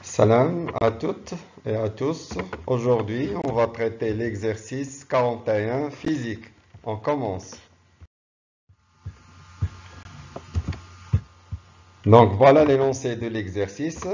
Salam à toutes et à tous. Aujourd'hui, on va traiter l'exercice 41 physique. On commence. Donc, voilà l'énoncé de l'exercice.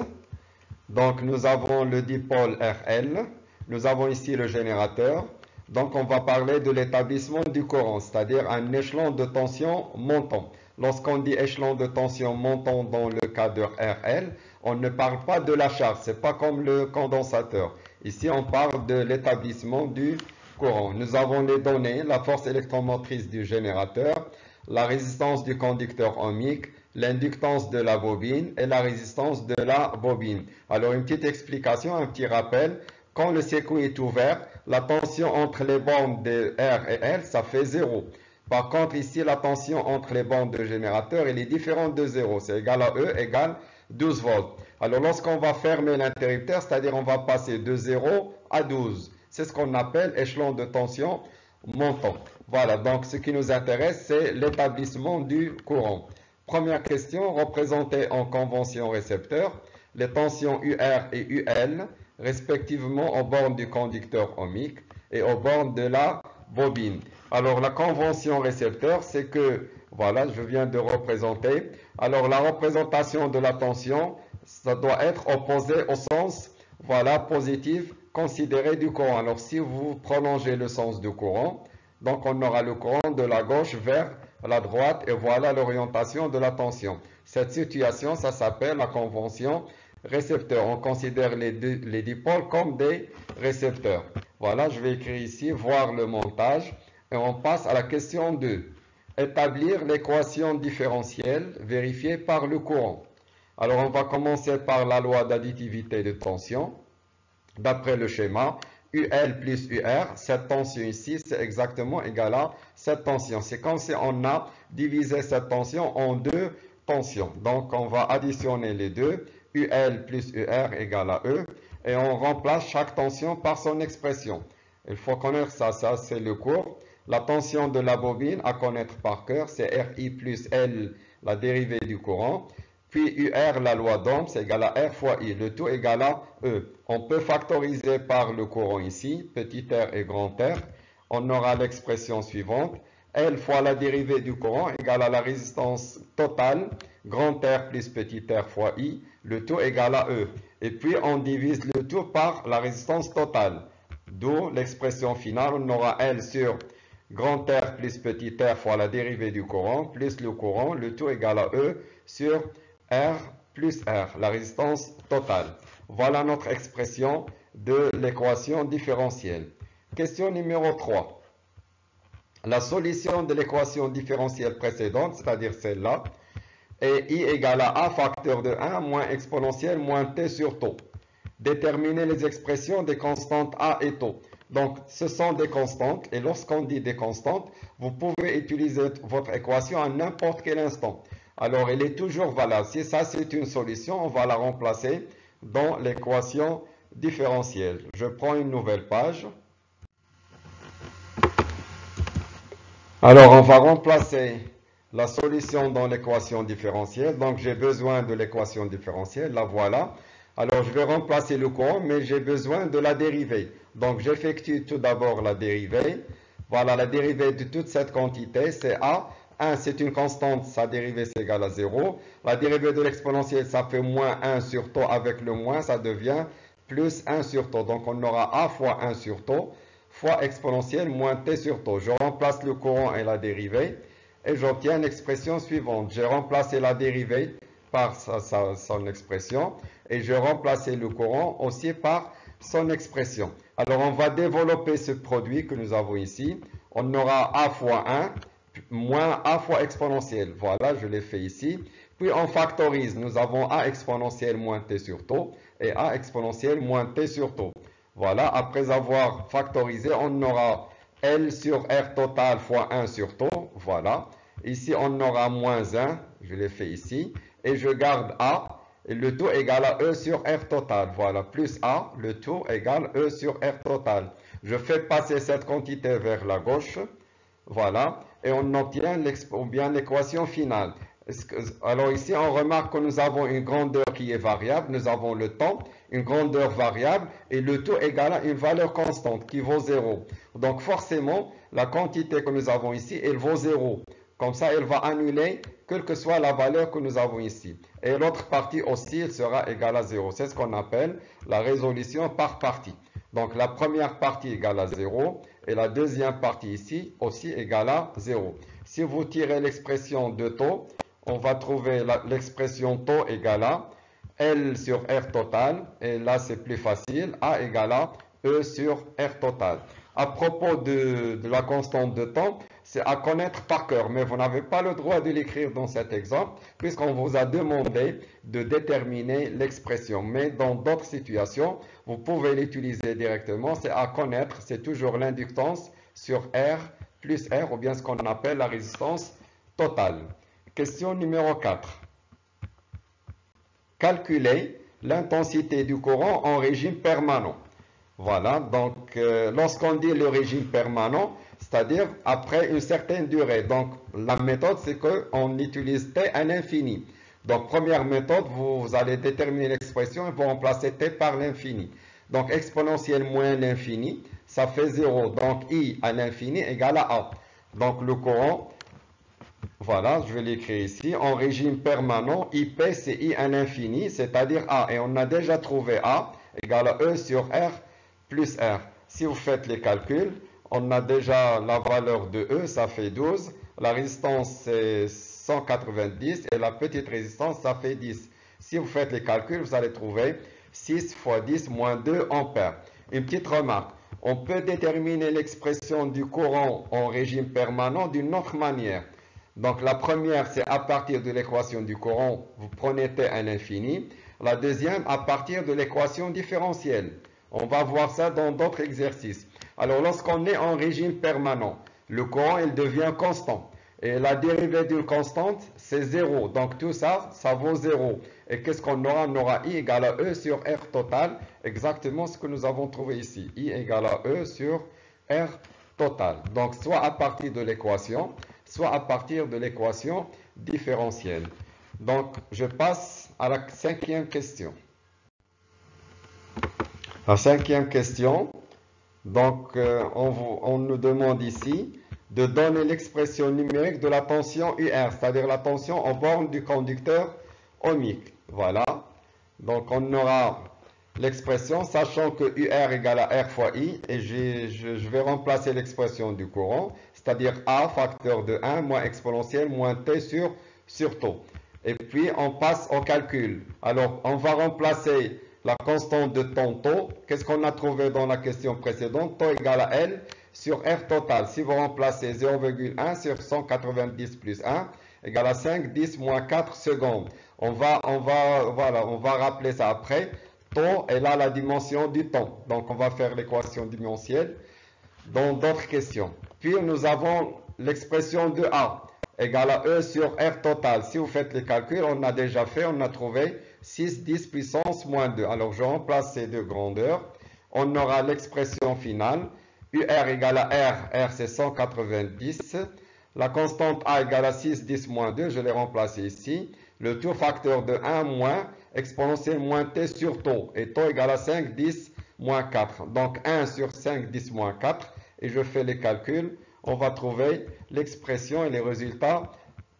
Donc, nous avons le dipôle RL. Nous avons ici le générateur. Donc, on va parler de l'établissement du courant, c'est-à-dire un échelon de tension montant. Lorsqu'on dit échelon de tension montant dans le cas de RL, on ne parle pas de la charge, c'est pas comme le condensateur. Ici, on parle de l'établissement du courant. Nous avons les données, la force électromotrice du générateur, la résistance du conducteur ohmique, l'inductance de la bobine et la résistance de la bobine. Alors, une petite explication, un petit rappel. Quand le circuit est ouvert, la tension entre les bornes de R et L, ça fait 0. Par contre, ici, la tension entre les bornes de générateur, elle est différente de 0. C'est égal à E égale 12 volts. Alors, lorsqu'on va fermer l'interrupteur, c'est-à-dire on va passer de 0 à 12. C'est ce qu'on appelle échelon de tension montant. Voilà, donc ce qui nous intéresse, c'est l'établissement du courant. Première question, représentée en convention récepteur, les tensions UR et UL, respectivement aux bornes du conducteur ohmique et aux bornes de la bobine. Alors, la convention récepteur, c'est que, voilà, je viens de représenter. Alors, la représentation de la tension, ça doit être opposé au sens, voilà, positif, considéré du courant. Alors, si vous prolongez le sens du courant, donc on aura le courant de la gauche vers la droite et voilà l'orientation de la tension. Cette situation, ça s'appelle la convention récepteur. On considère les dipôles comme des récepteurs. Voilà, je vais écrire ici, voir le montage. Et on passe à la question 2. Établir l'équation différentielle vérifiée par le courant. Alors, on va commencer par la loi d'additivité de tension. D'après le schéma, UL plus UR, cette tension ici, c'est exactement égal à cette tension. C'est comme si on a divisé cette tension en deux tensions. Donc, on va additionner les deux. UL plus UR égale à E. Et on remplace chaque tension par son expression. Il faut connaître ça. Ça, c'est le cours. La tension de la bobine à connaître par cœur, c'est RI plus L, la dérivée du courant. Puis UR, la loi d'Ohm, c'est égal à R fois I. Le tout égal à E. On peut factoriser par le courant ici, petit r et grand R. On aura l'expression suivante. L fois la dérivée du courant égale à la résistance totale, grand R plus petit r fois I. Le tout égal à E. Et puis on divise le tout par la résistance totale. D'où l'expression finale, on aura L sur grand R plus petit r fois la dérivée du courant, plus le courant, le tout égal à E sur R plus R, la résistance totale. Voilà notre expression de l'équation différentielle. Question numéro 3. La solution de l'équation différentielle précédente, c'est-à-dire celle-là, est I égale à A facteur de 1 moins exponentielle moins T sur taux. Déterminer les expressions des constantes A et taux. Donc, ce sont des constantes, et lorsqu'on dit des constantes, vous pouvez utiliser votre équation à n'importe quel instant. Alors, elle est toujours valable. Si ça, c'est une solution, on va la remplacer dans l'équation différentielle. Je prends une nouvelle page. Alors, on va remplacer la solution dans l'équation différentielle. Donc, j'ai besoin de l'équation différentielle. La voilà. Alors, je vais remplacer le courant, mais j'ai besoin de la dérivée. Donc, j'effectue tout d'abord la dérivée. Voilà, la dérivée de toute cette quantité, c'est A. 1, c'est une constante, sa dérivée, c'est égal à 0. La dérivée de l'exponentielle, ça fait moins 1 sur taux. Avec le moins, ça devient plus 1 sur taux. Donc, on aura A fois 1 sur taux, fois exponentielle moins T sur taux. Je remplace le courant et la dérivée, et j'obtiens l'expression suivante. J'ai remplacé la dérivée par son expression, et je remplaçais le courant aussi par son expression. Alors, on va développer ce produit que nous avons ici. On aura A fois 1, moins A fois exponentielle. Voilà, je l'ai fait ici. Puis on factorise. Nous avons A exponentielle moins T sur taux et A exponentielle moins T sur taux. Voilà, après avoir factorisé, on aura L sur R total fois 1 sur taux. Voilà. Ici, on aura moins 1. Je l'ai fait ici. Et je garde A. Et le tout égale à E sur R total. Voilà, plus A, le tout égale E sur R total. Je fais passer cette quantité vers la gauche. Voilà, et on obtient l'équation finale. Alors ici, on remarque que nous avons une grandeur qui est variable, nous avons le temps, une grandeur variable, et le tout égale à une valeur constante qui vaut 0. Donc forcément, la quantité que nous avons ici, elle vaut 0. Comme ça, elle va annuler quelle que soit la valeur que nous avons ici. Et l'autre partie aussi, elle sera égale à 0. C'est ce qu'on appelle la résolution par partie. Donc la première partie égale à 0 et la deuxième partie ici aussi égale à 0. Si vous tirez l'expression de taux, on va trouver l'expression taux égale à L sur R total. Et là, c'est plus facile. A égale à E sur R total. À propos de la constante de temps, c'est à connaître par cœur, mais vous n'avez pas le droit de l'écrire dans cet exemple, puisqu'on vous a demandé de déterminer l'expression. Mais dans d'autres situations, vous pouvez l'utiliser directement. C'est à connaître, c'est toujours l'inductance sur R plus R, ou bien ce qu'on appelle la résistance totale. Question numéro 4. Calculer l'intensité du courant en régime permanent. Voilà, donc lorsqu'on dit le régime permanent, c'est-à-dire après une certaine durée. Donc la méthode, c'est qu'on utilise T à l'infini. Donc première méthode, vous allez déterminer l'expression et vous remplacez T par l'infini. Donc exponentielle moins l'infini, ça fait 0. Donc I à l'infini égale à A. Donc le courant, voilà, je vais l'écrire ici, en régime permanent, IP c'est I à l'infini, c'est-à-dire A. Et on a déjà trouvé A égale à E sur R plus R. Si vous faites les calculs, on a déjà la valeur de E, ça fait 12. La résistance, c'est 190 et la petite résistance, ça fait 10. Si vous faites les calculs, vous allez trouver 6 fois 10 moins 2 ampères. Une petite remarque, on peut déterminer l'expression du courant en régime permanent d'une autre manière. Donc la première, c'est à partir de l'équation du courant, vous prenez T à l'infini. La deuxième, à partir de l'équation différentielle. On va voir ça dans d'autres exercices. Alors, lorsqu'on est en régime permanent, le courant, il devient constant. Et la dérivée d'une constante, c'est 0. Donc, tout ça, ça vaut 0. Et qu'est-ce qu'on aura? On aura I égale à E sur R total. Exactement ce que nous avons trouvé ici. I égale à E sur R total. Donc, soit à partir de l'équation, soit à partir de l'équation différentielle. Donc, je passe à la cinquième question. La cinquième question, donc on nous demande ici de donner l'expression numérique de la tension UR, c'est-à-dire la tension en borne du conducteur ohmique. Voilà, donc on aura l'expression, sachant que UR égale à R fois I, et je vais remplacer l'expression du courant, c'est-à-dire A facteur de 1 moins exponentielle moins T sur taux. Et puis on passe au calcul. Alors on va remplacer la constante de temps taux. Qu'est-ce qu'on a trouvé dans la question précédente? Taux égale à L sur R total. Si vous remplacez 0,1 sur 190 plus 1 égale à 5, 10 moins 4 secondes. On va rappeler ça après. Taux est là la dimension du temps. Donc on va faire l'équation dimensionnelle dans d'autres questions. Puis nous avons l'expression de A égale à E sur R total. Si vous faites les calculs, on a déjà fait, on a trouvé 6, 10 puissance moins 2. Alors je remplace ces deux grandeurs. On aura l'expression finale. UR égale à R. R c'est 190. La constante A égale à 6, 10 moins 2. Je l'ai remplacé ici. Le tout facteur de 1 moins exponentielle moins T sur taux. Et taux égale à 5, 10 moins 4. Donc 1 sur 5, 10 moins 4. Et je fais les calculs. On va trouver l'expression et les résultats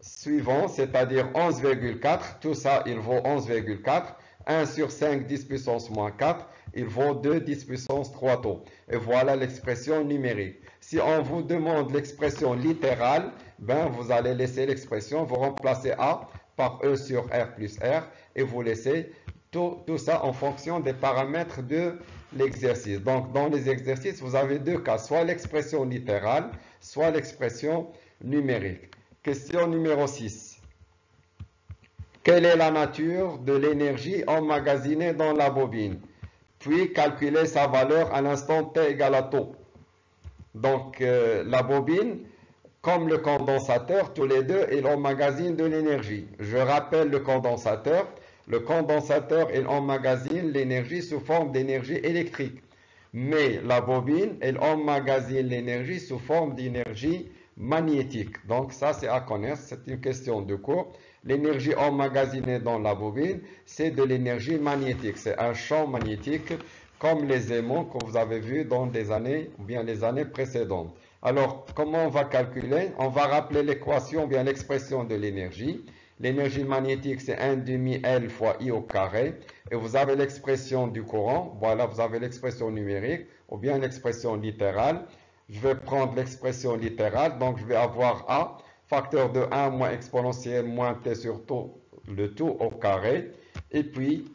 suivants, c'est-à-dire 11,4. Tout ça, il vaut 11,4. 1 sur 5, 10 puissance moins 4. Il vaut 2, 10 puissance 3 taux. Et voilà l'expression numérique. Si on vous demande l'expression littérale, ben vous allez laisser l'expression, vous remplacez A par E sur R plus R et vous laissez tout ça en fonction des paramètres de l'exercice. Donc, dans les exercices, vous avez deux cas, soit l'expression littérale, soit l'expression numérique. Question numéro 6. Quelle est la nature de l'énergie emmagasinée dans la bobine? Puis calculer sa valeur à l'instant T égale à taux. Donc, la bobine, comme le condensateur, tous les deux, ils emmagasinent de l'énergie. Je rappelle le condensateur. Le condensateur, il emmagasine l'énergie sous forme d'énergie électrique. Mais la bobine, elle emmagasine l'énergie sous forme d'énergie magnétique. Donc ça, c'est à connaître. C'est une question de cours. L'énergie emmagasinée dans la bobine, c'est de l'énergie magnétique. C'est un champ magnétique comme les aimants que vous avez vus dans des années, ou bien les années précédentes. Alors, comment on va calculer? On va rappeler l'équation, ou bien l'expression de l'énergie. L'énergie magnétique, c'est 1 demi L fois I au carré. Et vous avez l'expression du courant. Voilà, vous avez l'expression numérique, ou bien l'expression littérale. Je vais prendre l'expression littérale, donc je vais avoir A, facteur de 1 moins exponentielle moins T sur tout, le tout au carré. Et puis,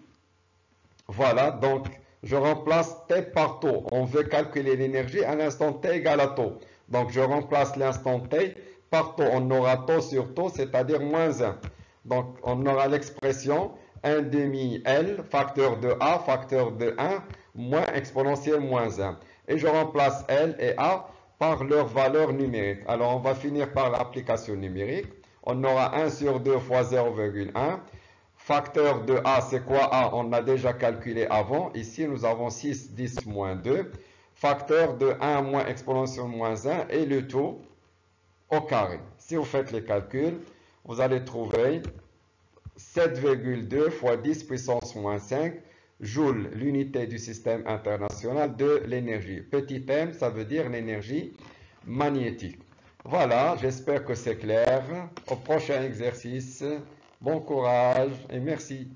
voilà, donc je remplace T par taux. On veut calculer l'énergie à l'instant T égale à taux. Donc je remplace l'instant T par taux. On aura taux sur taux, c'est-à-dire moins 1. Donc on aura l'expression 1 demi L, facteur de A, facteur de 1, moins exponentielle moins 1. Et je remplace L et A par leur valeur numérique. Alors on va finir par l'application numérique. On aura 1 sur 2 fois 0,1. Facteur de A, c'est quoi A? On l'a déjà calculé avant. Ici, nous avons 6, 10, moins 2. Facteur de 1 moins exponentielle moins 1 et le tout au carré. Si vous faites les calculs, vous allez trouver 7,2 fois 10 puissance moins 5 joules, l'unité du système international de l'énergie. Petit m, ça veut dire l'énergie magnétique. Voilà, j'espère que c'est clair. Au prochain exercice. Bon courage et merci.